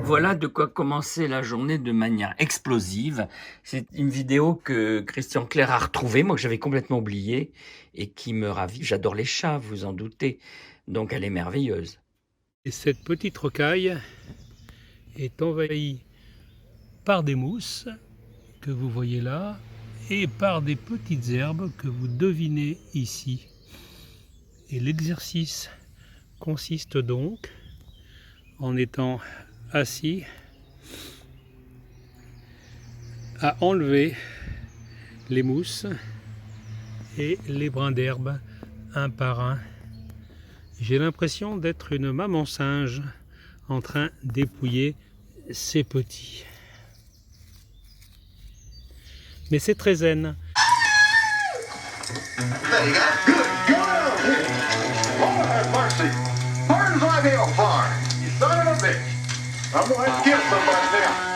Voilà de quoi commencer la journée de manière explosive. C'est une vidéo que Christian Clair a retrouvée, moi que j'avais complètement oubliée et qui me ravit. J'adore les chats, vous en doutez, donc elle est merveilleuse. Et cette petite rocaille est envahie par des mousses que vous voyez là et par des petites herbes que vous devinez ici. Et l'exercice consiste donc en étant assis à enlever les mousses et les brins d'herbe un par un. J'ai l'impression d'être une maman singe en train d'épouiller ses petits. Mais c'est très zen. There you go. Good girl. Lord have mercy. Burns like hellfire. You son of a bitch. I'm gonna have to kill somebody now.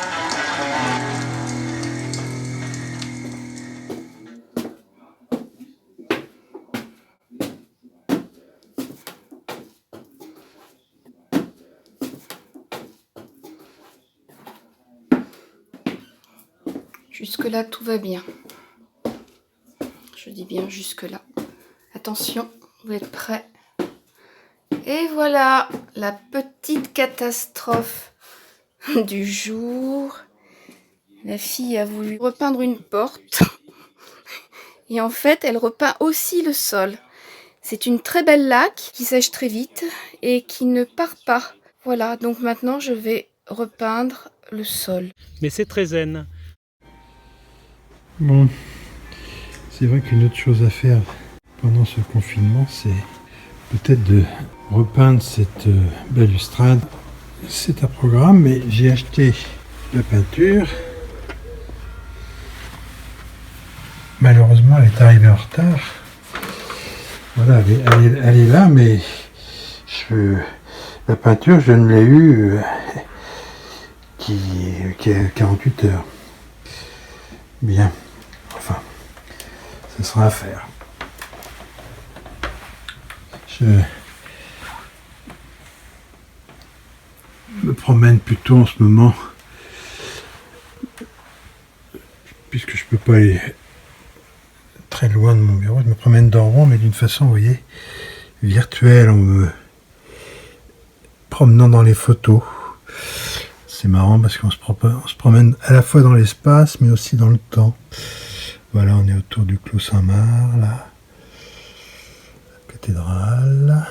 Jusque-là, tout va bien. Je dis bien jusque-là. Attention, vous êtes prêts? Et voilà, la petite catastrophe du jour. La fille a voulu repeindre une porte. Et en fait, elle repeint aussi le sol. C'est une très belle laque qui sèche très vite et qui ne part pas. Voilà, donc maintenant, je vais repeindre le sol. Mais c'est très zen. Bon, c'est vrai qu'une autre chose à faire pendant ce confinement, c'est peut-être de repeindre cette balustrade. C'est un programme, mais j'ai acheté la peinture. Malheureusement, elle est arrivée en retard. Voilà, elle est là, mais la peinture, je ne l'ai eue qui a 48 heures. Bien, enfin, ce sera à faire. Je me promène plutôt en ce moment, puisque je peux pas aller très loin de mon bureau, je me promène dans Rouen, mais d'une façon, vous voyez, virtuelle, en me promenant dans les photos. C'est marrant parce qu'on se promène à la fois dans l'espace, mais aussi dans le temps. Voilà, on est autour du Clos Saint-Marc, là. La cathédrale.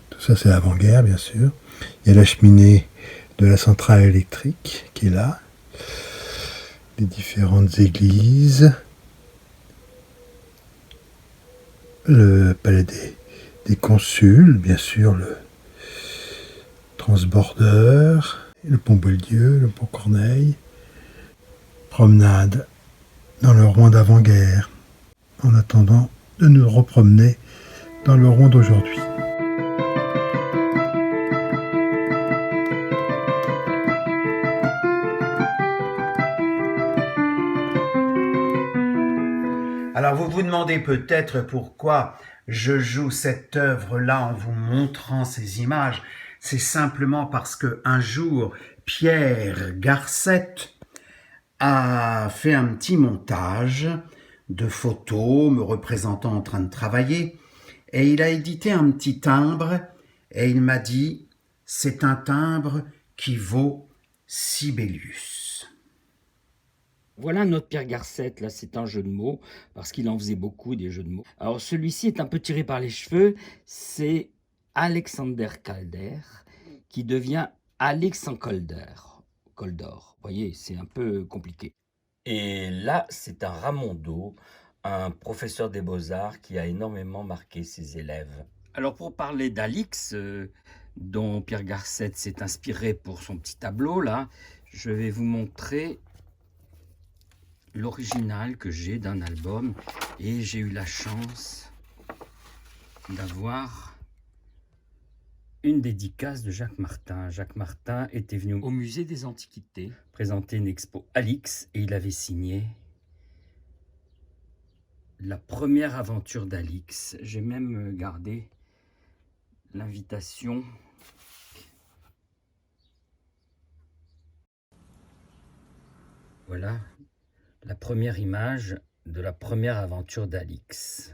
Tout ça, c'est l'avant-guerre, bien sûr. Il y a la cheminée de la centrale électrique qui est là. Les différentes églises. Le palais des consuls, bien sûr, le transborder, le pont Beaulieu, le pont Corneille. Promenade dans le Rouen d'avant-guerre, en attendant de nous repromener dans le Rouen d'aujourd'hui. Alors vous vous demandez peut-être pourquoi je joue cette œuvre-là en vous montrant ces images. C'est simplement parce que un jour, Pierre Garcette a fait un petit montage de photos me représentant en train de travailler et il a édité un petit timbre et il m'a dit « c'est un timbre qui vaut Sibelius ». Voilà notre Pierre Garcette, là c'est un jeu de mots, parce qu'il en faisait beaucoup des jeux de mots. Alors celui-ci est un peu tiré par les cheveux, c'est Alexander Calder, qui devient Alexandre Coldor. Vous voyez, c'est un peu compliqué. Et là, c'est un Ramondo, un professeur des beaux-arts qui a énormément marqué ses élèves. Alors pour parler d'Alix, dont Pierre Garcette s'est inspiré pour son petit tableau, là, je vais vous montrer l'original que j'ai d'un album et j'ai eu la chance d'avoir une dédicace de Jacques Martin. Jacques Martin était venu au musée des Antiquités présenter une expo Alix et il avait signé la première aventure d'Alix. J'ai même gardé l'invitation. Voilà la première image de la première aventure d'Alix.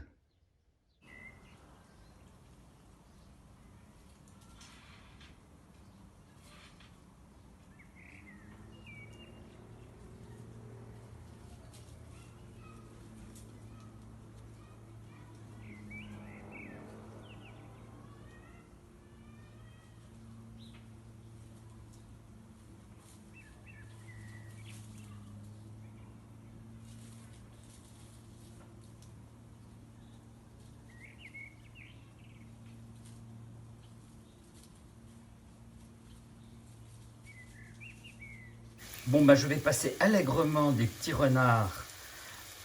Bon, bah, je vais passer allègrement des petits renards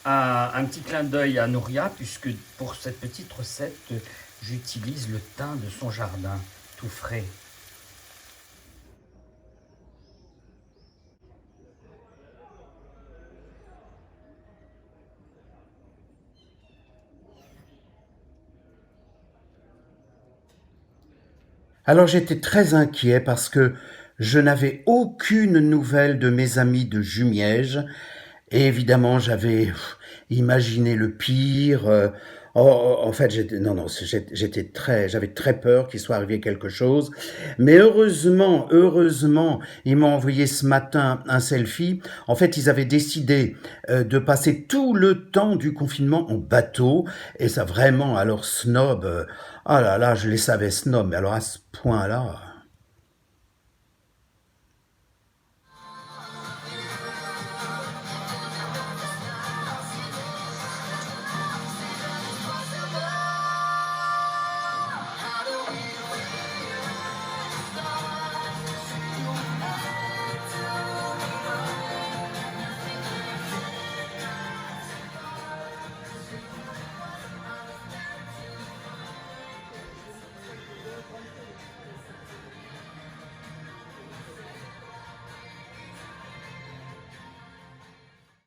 à un petit clin d'œil à Nouria, puisque pour cette petite recette, j'utilise le thym de son jardin, tout frais. Alors j'étais très inquiet parce que je n'avais aucune nouvelle de mes amis de Jumièges. Et évidemment, j'avais imaginé le pire. En fait, j'avais très peur qu'il soit arrivé quelque chose. Mais heureusement, ils m'ont envoyé ce matin un selfie. En fait, ils avaient décidé de passer tout le temps du confinement en bateau. Et ça vraiment, alors snob, ah là là, je les savais snob, mais alors à ce point-là...